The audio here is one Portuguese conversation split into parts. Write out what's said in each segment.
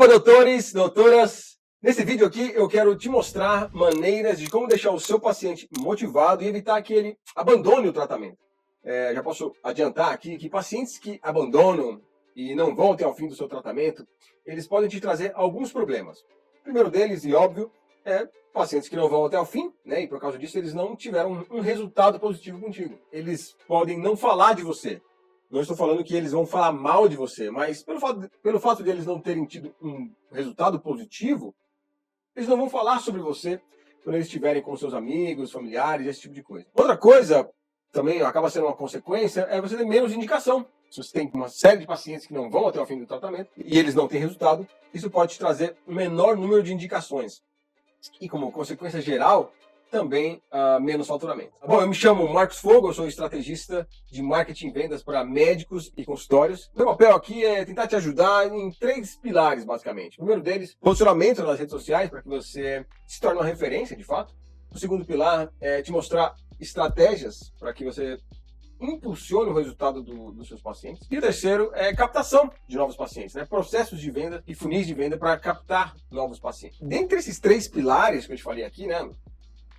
Opa, doutores, doutoras! Nesse vídeo aqui eu quero te mostrar maneiras de como deixar o seu paciente motivado e evitar que ele abandone o tratamento. Já posso adiantar aqui que pacientes que abandonam e não vão até o fim do seu tratamento, eles podem te trazer alguns problemas. O primeiro deles, e óbvio, é pacientes que não vão até o fim, né? E por causa disso eles não tiveram um resultado positivo contigo. Eles podem não falar de você. Não estou falando que eles vão falar mal de você, mas pelo fato de eles não terem tido um resultado positivo, eles não vão falar sobre você quando eles estiverem com seus amigos, familiares, esse tipo de coisa. Outra coisa, também acaba sendo uma consequência, é você ter menos indicação. Se você tem uma série de pacientes que não vão até o fim do tratamento e eles não têm resultado, isso pode te trazer um menor número de indicações. E como consequência geral, também menos faturamento. Bom, eu me chamo Marcos Fogo, eu sou estrategista de marketing e vendas para médicos e consultórios. Meu papel aqui é tentar te ajudar em 3 pilares, basicamente. O primeiro deles, posicionamento nas redes sociais, para que você se torne uma referência, de fato. O segundo pilar é te mostrar estratégias para que você impulsione o resultado dos seus pacientes. E o terceiro é captação de novos pacientes, né? Processos de venda e funis de venda para captar novos pacientes. Dentre esses 3 pilares que eu te falei aqui, né?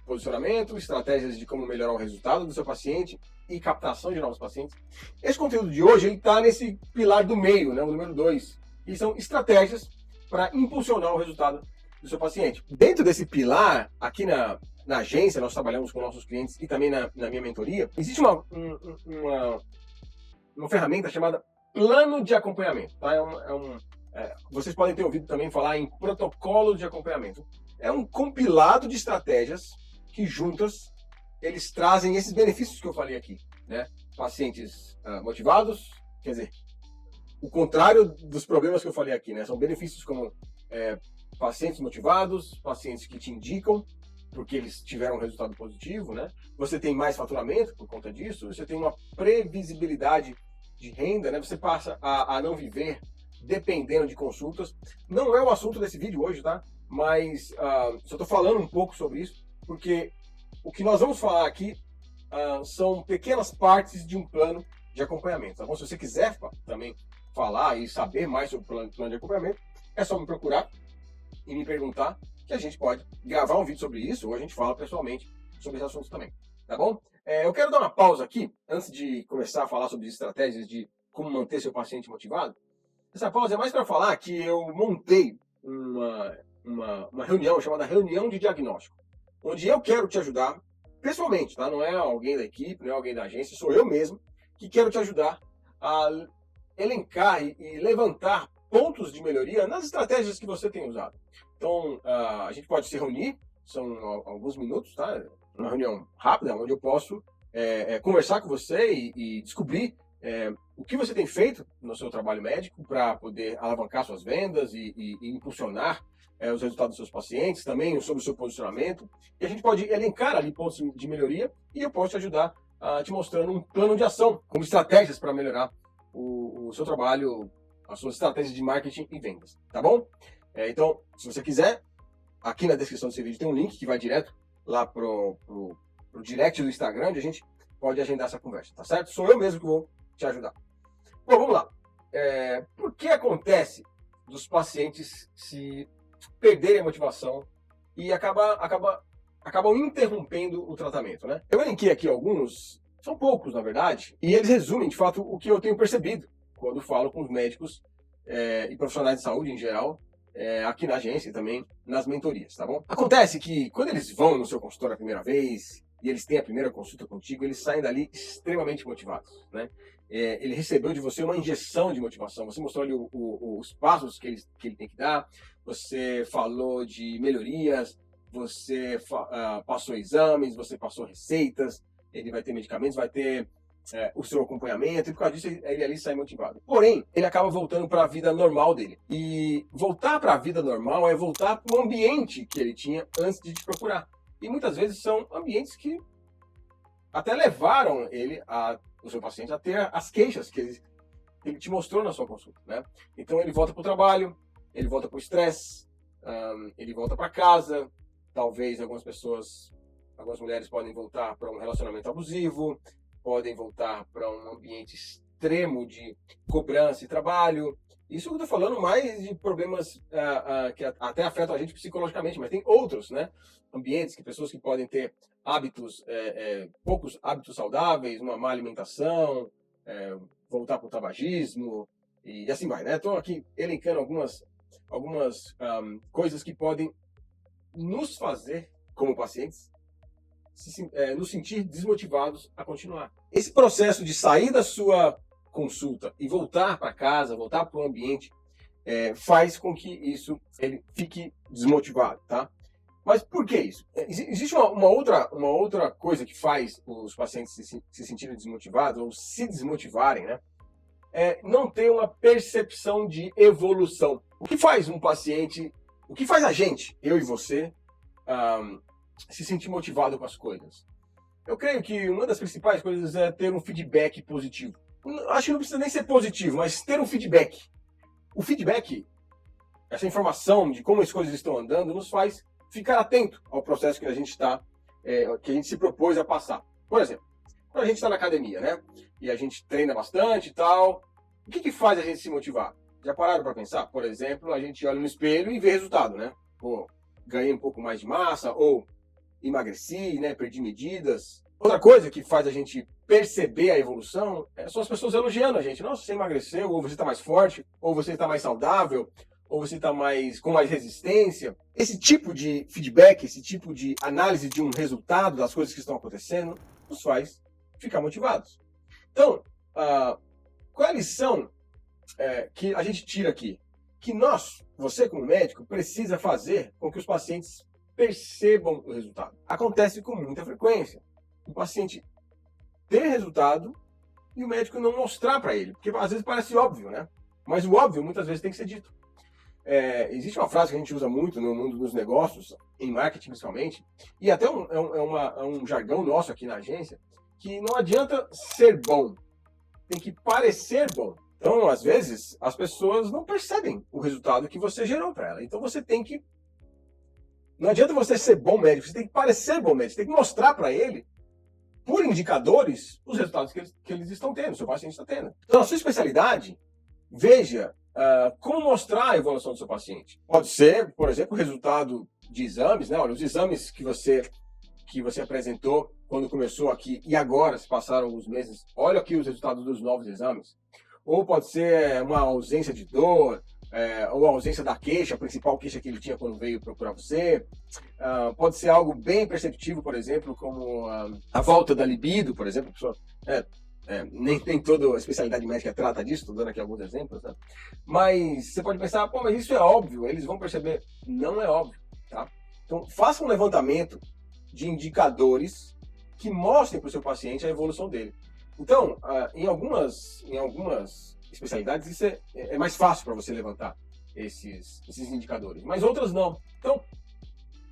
Posicionamento, estratégias de como melhorar o resultado do seu paciente e captação de novos pacientes. Esse conteúdo de hoje está nesse pilar do meio, né, o número 2, e são estratégias para impulsionar o resultado do seu paciente. Dentro desse pilar, aqui na agência, nós trabalhamos com nossos clientes e também na minha mentoria, existe uma ferramenta chamada plano de acompanhamento. Tá? Vocês podem ter ouvido também falar em protocolo de acompanhamento. É um compilado de estratégias que juntas eles trazem esses benefícios que eu falei aqui, né? Pacientes motivados, quer dizer, o contrário dos problemas que eu falei aqui, né? São benefícios como pacientes motivados, pacientes que te indicam porque eles tiveram um resultado positivo, né? Você tem mais faturamento por conta disso, você tem uma previsibilidade de renda, né? Você passa a não viver dependendo de consultas. Não é o assunto desse vídeo hoje, tá? Mas só estou falando um pouco sobre isso, porque o que nós vamos falar aqui são pequenas partes de um plano de acompanhamento. Tá bom? Se você quiser também falar e saber mais sobre o plano de acompanhamento, é só me procurar e me perguntar, que a gente pode gravar um vídeo sobre isso, ou a gente fala pessoalmente sobre esse assunto também. Tá bom? Eu quero dar uma pausa aqui, antes de começar a falar sobre estratégias de como manter seu paciente motivado. Essa pausa é mais para falar que eu montei uma reunião chamada reunião de diagnóstico, onde eu quero te ajudar pessoalmente, tá? Não é alguém da equipe, não é alguém da agência, sou eu mesmo que quero te ajudar a elencar e levantar pontos de melhoria nas estratégias que você tem usado. Então, a gente pode se reunir, são alguns minutos, tá? Uma reunião rápida, onde eu posso conversar com você e descobrir o que você tem feito no seu trabalho médico para poder alavancar suas vendas e impulsionar os resultados dos seus pacientes, também sobre o seu posicionamento. E a gente pode elencar ali pontos de melhoria e eu posso te ajudar te mostrando um plano de ação, como estratégias para melhorar o seu trabalho, as suas estratégias de marketing e vendas, tá bom? Então, se você quiser, aqui na descrição desse vídeo tem um link que vai direto lá pro direct do Instagram, onde a gente pode agendar essa conversa, tá certo? Sou eu mesmo que vou te ajudar. Bom, vamos lá. Por que acontece dos pacientes se perderem a motivação e acabam interrompendo o tratamento, né? Eu elenquei aqui alguns, são poucos na verdade, e eles resumem de fato o que eu tenho percebido quando falo com os médicos e profissionais de saúde em geral, aqui na agência e também nas mentorias, tá bom? Acontece que quando eles vão no seu consultório a primeira vez e eles têm a primeira consulta contigo, eles saem dali extremamente motivados, né? Ele recebeu de você uma injeção de motivação, você mostrou ali os passos que ele tem que dar, você falou de melhorias, você passou exames, você passou receitas, ele vai ter medicamentos, vai ter o seu acompanhamento, e por causa disso ele ali sai motivado. Porém, ele acaba voltando para a vida normal dele. E voltar para a vida normal é voltar para o ambiente que ele tinha antes de te procurar. E muitas vezes são ambientes que até levaram o seu paciente a ter as queixas que ele te mostrou na sua consulta, né? Então ele volta para o trabalho, ele volta para o estresse, ele volta para casa, talvez algumas mulheres podem voltar para um relacionamento abusivo, podem voltar para um ambiente extremo de cobrança e trabalho, Isso eu estou falando mais de problemas que até afetam a gente psicologicamente, mas tem outros, né? Ambientes, que pessoas que podem ter hábitos, poucos hábitos saudáveis, uma má alimentação, voltar para o tabagismo, e assim vai, né? Estou aqui elencando algumas coisas que podem nos fazer, como pacientes, nos sentir desmotivados a continuar. Esse processo de sair da sua consulta e voltar para casa, voltar para o ambiente, faz com que ele fique desmotivado, tá? Mas por que isso? Existe uma outra coisa que faz os pacientes se sentirem desmotivados ou se desmotivarem, né? Não ter uma percepção de evolução. O que faz um paciente, o que faz a gente, eu e você, se sentir motivado com as coisas? Eu creio que uma das principais coisas é ter um feedback positivo. Acho que não precisa nem ser positivo, mas ter um feedback. O feedback, essa informação de como as coisas estão andando, nos faz ficar atento ao processo que a gente que a gente se propôs a passar. Por exemplo, quando a gente está na academia, né? E a gente treina bastante e tal, o que faz a gente se motivar? Já pararam para pensar? Por exemplo, a gente olha no espelho e vê resultado, né? Pô, ganhei um pouco mais de massa, ou emagreci, né? Perdi medidas. Outra coisa que faz a gente perceber a evolução são as pessoas elogiando a gente. Nossa, você emagreceu, ou você está mais forte, ou você está mais saudável, ou você está com mais resistência. Esse tipo de feedback, esse tipo de análise de um resultado das coisas que estão acontecendo, nos faz ficar motivados. Então, qual é a lição que a gente tira aqui? Que você como médico, precisa fazer com que os pacientes percebam o resultado. Acontece com muita frequência. O paciente ter resultado e o médico não mostrar para ele. Porque às vezes parece óbvio, né? Mas o óbvio muitas vezes tem que ser dito. Existe uma frase que a gente usa muito no mundo dos negócios, em marketing principalmente, e até um jargão nosso aqui na agência, que não adianta ser bom, tem que parecer bom. Então, às vezes, as pessoas não percebem o resultado que você gerou para ela. Então, não adianta você ser bom médico, você tem que parecer bom médico, você tem que mostrar para ele, por indicadores, os resultados que eles estão tendo, o seu paciente está tendo. Então, a sua especialidade, veja como mostrar a evolução do seu paciente. Pode ser, por exemplo, o resultado de exames, né? Olha, os exames que você apresentou quando começou aqui e agora se passaram alguns meses, olha aqui os resultados dos novos exames. Ou pode ser uma ausência de dor, ou a ausência da queixa, a principal queixa que ele tinha quando veio procurar você. Pode ser algo bem perceptível, por exemplo, como a volta da libido, por exemplo. A pessoa, nem toda a especialidade médica trata disso, estou dando aqui alguns exemplos, né? Mas você pode pensar, pô, mas isso é óbvio, eles vão perceber. Não é óbvio, tá? Então, faça um levantamento de indicadores que mostrem para o seu paciente a evolução dele. Então, em algumas especialidades, isso é mais fácil para você levantar esses indicadores, mas outras não. Então,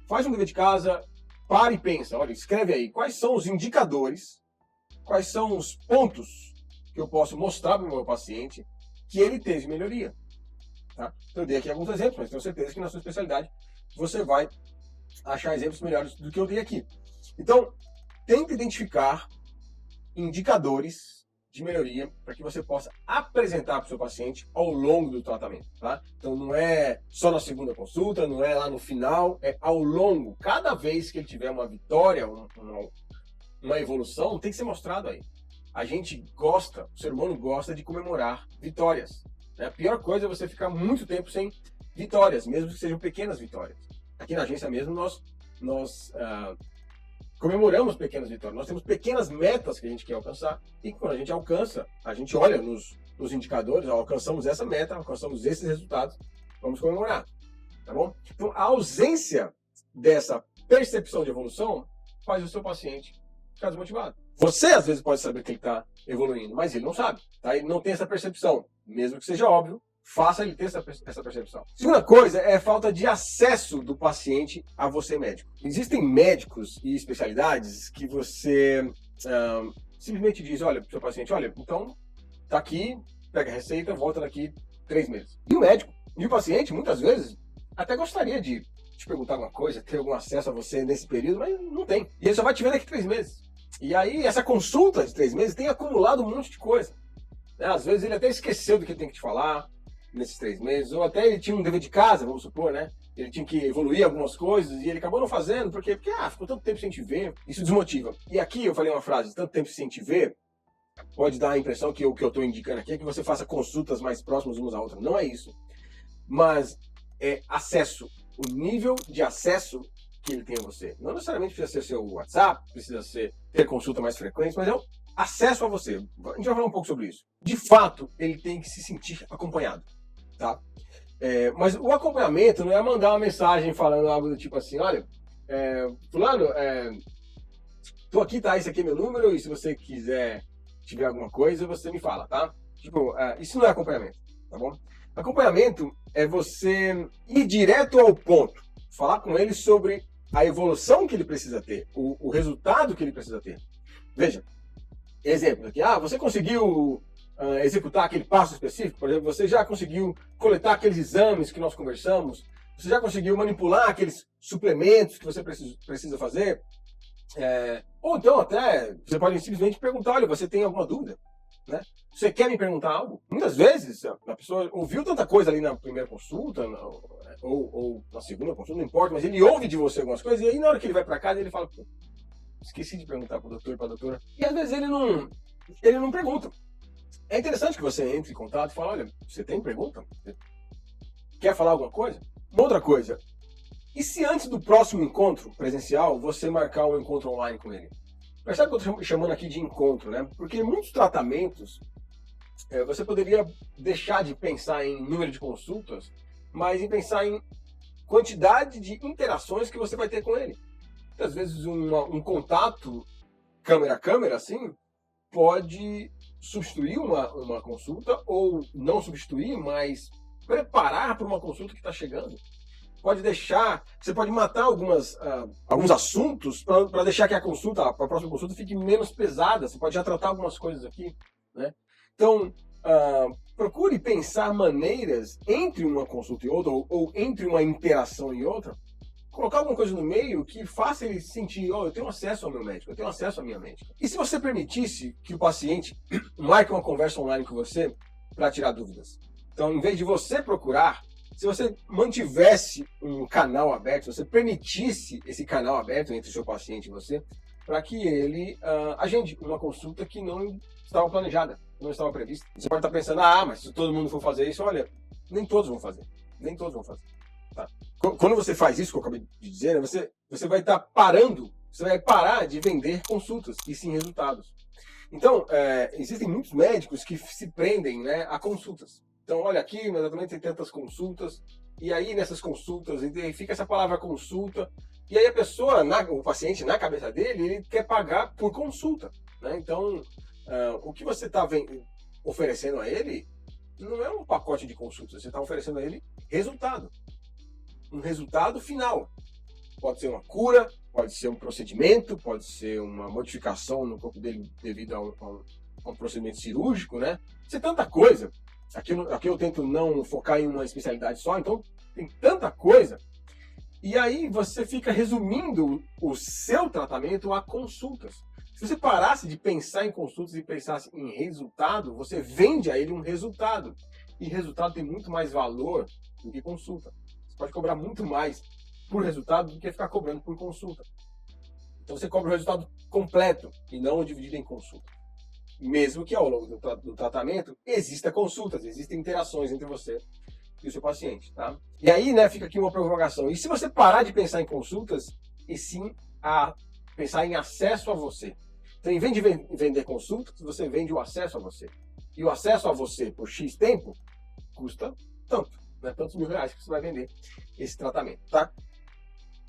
faz um dever de casa, para e pensa, olha, escreve aí, quais são os indicadores, quais são os pontos que eu posso mostrar para o meu paciente que ele teve melhoria. Tá? Então, eu dei aqui alguns exemplos, mas tenho certeza que na sua especialidade você vai achar exemplos melhores do que eu dei aqui. Então, tente identificar indicadores de melhoria para que você possa apresentar para o seu paciente ao longo do tratamento, tá? Então não é só na segunda consulta, não é lá no final, é ao longo. Cada vez que ele tiver uma vitória, uma evolução, tem que ser mostrado aí. A gente gosta, o ser humano gosta de comemorar vitórias, né? A pior coisa é você ficar muito tempo sem vitórias, mesmo que sejam pequenas vitórias. Aqui na agência mesmo nós comemoramos pequenas vitórias. Nós temos pequenas metas que a gente quer alcançar e quando a gente alcança, a gente olha nos indicadores, alcançamos essa meta, alcançamos esses resultados, vamos comemorar, tá bom? Então, a ausência dessa percepção de evolução faz o seu paciente ficar desmotivado. Você, às vezes, pode saber que ele está evoluindo, mas ele não sabe, tá? Ele não tem essa percepção, mesmo que seja óbvio, faça ele ter essa percepção. Segunda coisa é a falta de acesso do paciente a você médico. Existem médicos e especialidades que você simplesmente diz, olha, para o seu paciente, olha, então tá aqui, pega a receita, volta daqui 3 meses. E o médico e o paciente, muitas vezes, até gostaria de te perguntar alguma coisa, ter algum acesso a você nesse período, mas não tem. E ele só vai te ver daqui 3 meses. E aí, essa consulta de 3 meses tem acumulado um monte de coisa. Às vezes ele até esqueceu do que ele tem que te falar, nesses 3 meses, ou até ele tinha um dever de casa, vamos supor, né? Ele tinha que evoluir algumas coisas e ele acabou não fazendo, porque ficou tanto tempo sem te ver, isso desmotiva. E aqui eu falei uma frase, tanto tempo sem te ver, pode dar a impressão que o que eu estou indicando aqui é que você faça consultas mais próximas umas à outra. Não é isso. Mas é acesso, o nível de acesso que ele tem a você. Não necessariamente precisa ser seu WhatsApp, precisa ser ter consulta mais frequente, mas é o acesso a você. A gente vai falar um pouco sobre isso. De fato, ele tem que se sentir acompanhado, tá? Mas o acompanhamento não é mandar uma mensagem falando algo do tipo assim, olha, fulano, tô aqui, tá? Esse aqui é meu número, e se você quiser, tiver alguma coisa, você me fala, tá? Tipo, isso não é acompanhamento, tá bom? Acompanhamento é você ir direto ao ponto, falar com ele sobre a evolução que ele precisa ter, o resultado que ele precisa ter. Veja, exemplo aqui, você conseguiu executar aquele passo específico? Por exemplo, você já conseguiu coletar aqueles exames que nós conversamos? Você já conseguiu manipular aqueles suplementos que você precisa fazer? Ou então até, você pode simplesmente perguntar, olha, você tem alguma dúvida? Né? Você quer me perguntar algo? Muitas vezes a pessoa ouviu tanta coisa ali na primeira consulta, ou na segunda consulta, não importa, mas ele ouve de você algumas coisas, e aí na hora que ele vai para casa, ele fala, pô, esqueci de perguntar para o doutor e para a doutora. E às vezes ele não pergunta. É interessante que você entre em contato e fale, olha, você tem pergunta? Quer falar alguma coisa? Uma outra coisa, e se antes do próximo encontro presencial, você marcar um encontro online com ele? Percebe que eu estou chamando aqui de encontro, né? Porque muitos tratamentos, você poderia deixar de pensar em número de consultas, mas em pensar em quantidade de interações que você vai ter com ele. Às vezes um contato câmera a câmera, assim, pode substituir uma consulta, ou não substituir, mas preparar para uma consulta que está chegando. Você pode matar alguns assuntos para deixar que a próxima consulta fique menos pesada. Você pode já tratar algumas coisas aqui, né? Então, procure pensar maneiras entre uma consulta e outra, ou entre uma interação e outra, colocar alguma coisa no meio que faça ele sentir, eu tenho acesso ao meu médico, eu tenho acesso à minha médica. E se você permitisse que o paciente marque uma conversa online com você para tirar dúvidas? Então, em vez de você procurar, se você mantivesse um canal aberto, se você permitisse esse canal aberto entre o seu paciente e você, para que ele agende uma consulta que não estava planejada, não estava prevista. Você pode estar pensando, mas se todo mundo for fazer isso, olha, nem todos vão fazer. Nem todos vão fazer. Tá? Quando você faz isso, que eu acabei de dizer, você vai estar parando, você vai parar de vender consultas e sim resultados. Então, existem muitos médicos que se prendem, né, a consultas. Então, olha aqui, exatamente tem tantas consultas, e aí nessas consultas fica essa palavra consulta, e aí o paciente, na cabeça dele, ele quer pagar por consulta. Né? Então, o que você está oferecendo a ele não é um pacote de consultas, você está oferecendo a ele resultado. Um resultado final. Pode ser uma cura, pode ser um procedimento, pode ser uma modificação no corpo dele devido a um procedimento cirúrgico, né? Pode ser tanta coisa. Aqui eu tento não focar em uma especialidade só, então tem tanta coisa. E aí você fica resumindo o seu tratamento a consultas. Se você parasse de pensar em consultas e pensasse em resultado, você vende a ele um resultado. E resultado tem muito mais valor do que consulta. Você pode cobrar muito mais por resultado do que ficar cobrando por consulta. Então você cobra o resultado completo e não dividido em consulta. Mesmo que ao longo do tratamento exista consultas, existem interações entre você e o seu paciente, tá? E aí, né, fica aqui uma provocação. E se você parar de pensar em consultas e sim a pensar em acesso a você? Então, em vez de vender consultas, você vende o acesso a você. E o acesso a você por X tempo custa tanto, né? Tantos R$1.000 que você vai vender esse tratamento, tá?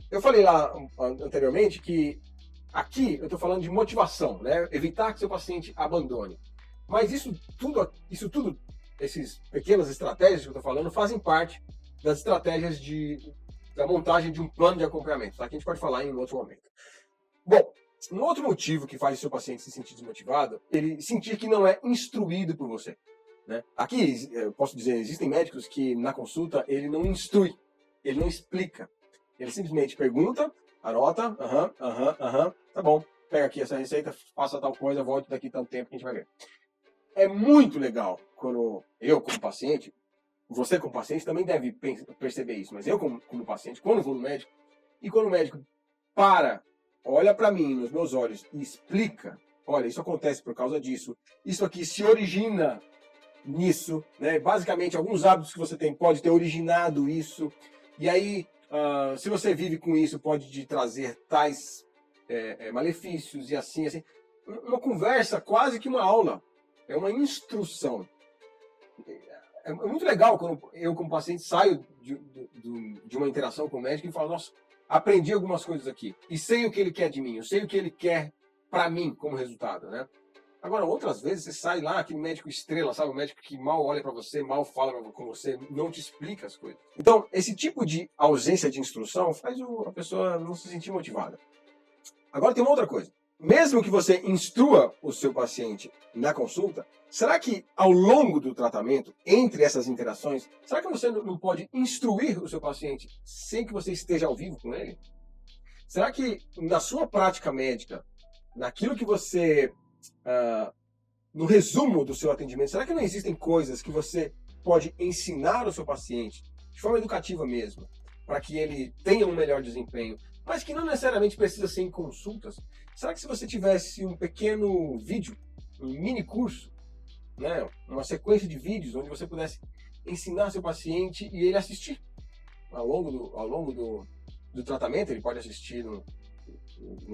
Eu falei lá anteriormente que aqui eu estou falando de motivação, né? Evitar que seu paciente abandone. Mas isso tudo, essas pequenas estratégias que eu estou falando, fazem parte das estratégias da montagem de um plano de acompanhamento, tá? Que a gente pode falar em um outro momento. Bom, um outro motivo que faz o seu paciente se sentir desmotivado, ele sentir que não é instruído por você. Né? Aqui, eu posso dizer, existem médicos que na consulta ele não instrui, ele não explica. Ele simplesmente pergunta, anota, tá bom, pega aqui essa receita, faça tal coisa, volte daqui tanto tempo que a gente vai ver. É muito legal quando eu, como paciente, você como paciente também deve perceber isso, mas eu como paciente, quando vou no médico, e quando o médico olha para mim nos meus olhos e explica, olha, isso acontece por causa disso, isso aqui se origina nisso, né? Basicamente, alguns hábitos que você tem pode ter originado isso, e aí, se você vive com isso, pode te trazer tais malefícios e assim. Uma conversa, quase que uma aula, é uma instrução. É muito legal quando eu, como paciente, saio de uma interação com o médico e falo, nossa, aprendi algumas coisas aqui, e sei o que ele quer de mim, eu sei o que ele quer para mim como resultado, né? Agora, outras vezes você sai lá, aquele médico estrela, sabe? O médico que mal olha para você, mal fala com você, não te explica as coisas. Então, esse tipo de ausência de instrução faz a pessoa não se sentir motivada. Agora tem uma outra coisa. Mesmo que você instrua o seu paciente na consulta, será que ao longo do tratamento, entre essas interações, será que você não pode instruir o seu paciente sem que você esteja ao vivo com ele? Será que na sua prática médica, naquilo que você... no resumo do seu atendimento, será que não existem coisas que você pode ensinar ao seu paciente, de forma educativa mesmo, para que ele tenha um melhor desempenho, mas que não necessariamente precisa ser em consultas? Será que se você tivesse um pequeno vídeo, um mini curso, né, uma sequência de vídeos onde você pudesse ensinar seu paciente e ele assistir ao longo do tratamento, ele pode assistir no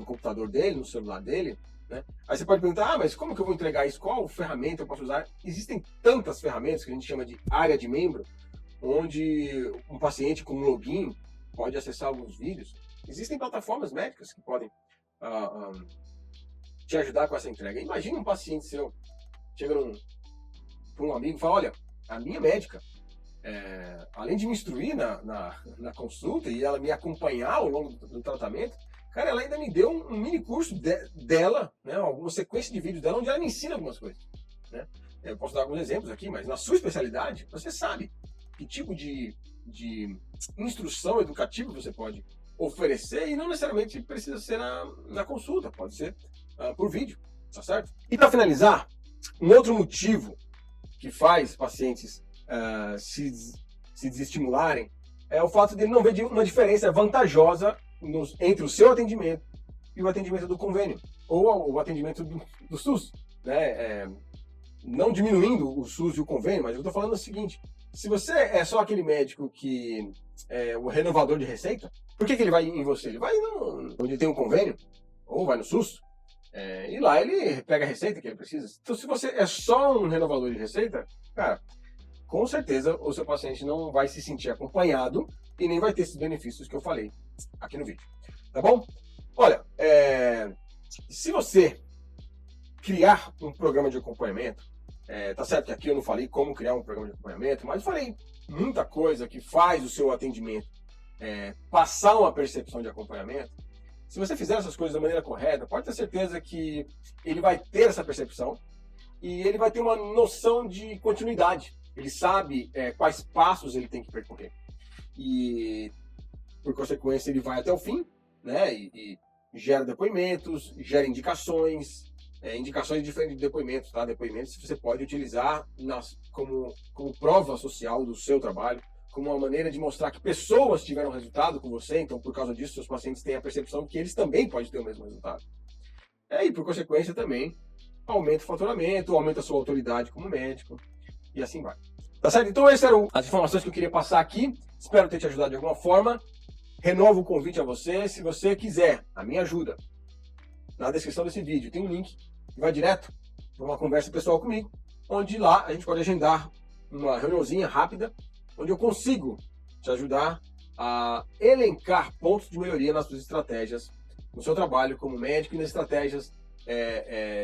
computador dele, no celular dele, né? Aí você pode perguntar, mas como que eu vou entregar isso? Qual ferramenta eu posso usar? Existem tantas ferramentas que a gente chama de área de membro, onde um paciente com um login pode acessar alguns vídeos. Existem plataformas médicas que podem te ajudar com essa entrega. Imagina um paciente seu chega para um amigo e fala, olha, a minha médica, além de me instruir na consulta e ela me acompanhar ao longo do tratamento, cara, ela ainda me deu um mini curso dela, né, alguma sequência de vídeos dela, onde ela me ensina algumas coisas, né? Eu posso dar alguns exemplos aqui, mas na sua especialidade, você sabe que tipo de instrução educativa você pode oferecer, e não necessariamente precisa ser na consulta, pode ser por vídeo, tá certo? E para finalizar, um outro motivo que faz pacientes se desestimularem é o fato de ele não ver uma diferença vantajosa entre o seu atendimento e o atendimento do convênio, ou o atendimento do SUS, né? Não diminuindo o SUS e o convênio, mas eu estou falando o seguinte: se você é só aquele médico que é o renovador de receita, por que ele vai em você? Ele vai onde tem um convênio, ou vai no SUS, e lá ele pega a receita que ele precisa. Então, se você é só um renovador de receita, cara, com certeza o seu paciente não vai se sentir acompanhado e nem vai ter esses benefícios que eu falei aqui no vídeo, tá bom? Olha, se você criar um programa de acompanhamento, tá certo que aqui eu não falei como criar um programa de acompanhamento, mas eu falei muita coisa que faz o seu atendimento passar uma percepção de acompanhamento. Se você fizer essas coisas da maneira correta, pode ter certeza que ele vai ter essa percepção e ele vai ter uma noção de continuidade. Ele sabe quais passos ele tem que percorrer. E, por consequência, ele vai até o fim, né? E gera depoimentos, gera indicações diferentes de depoimentos, tá? Depoimentos você pode utilizar como prova social do seu trabalho, como uma maneira de mostrar que pessoas tiveram resultado com você, então, por causa disso, seus pacientes têm a percepção que eles também podem ter o mesmo resultado. E, por consequência, também aumenta o faturamento, aumenta a sua autoridade como médico, e assim vai. Tá certo? Então essas eram as informações que eu queria passar aqui. Espero ter te ajudado de alguma forma. Renovo o convite a você. Se você quiser a minha ajuda, na descrição desse vídeo tem um link que vai direto para uma conversa pessoal comigo, onde lá a gente pode agendar uma reuniãozinha rápida, onde eu consigo te ajudar a elencar pontos de melhoria nas suas estratégias, no seu trabalho como médico e nas estratégias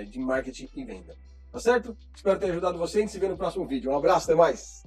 de marketing e venda. Tá certo? Espero ter ajudado você. A gente se vê no próximo vídeo. Um abraço, até mais!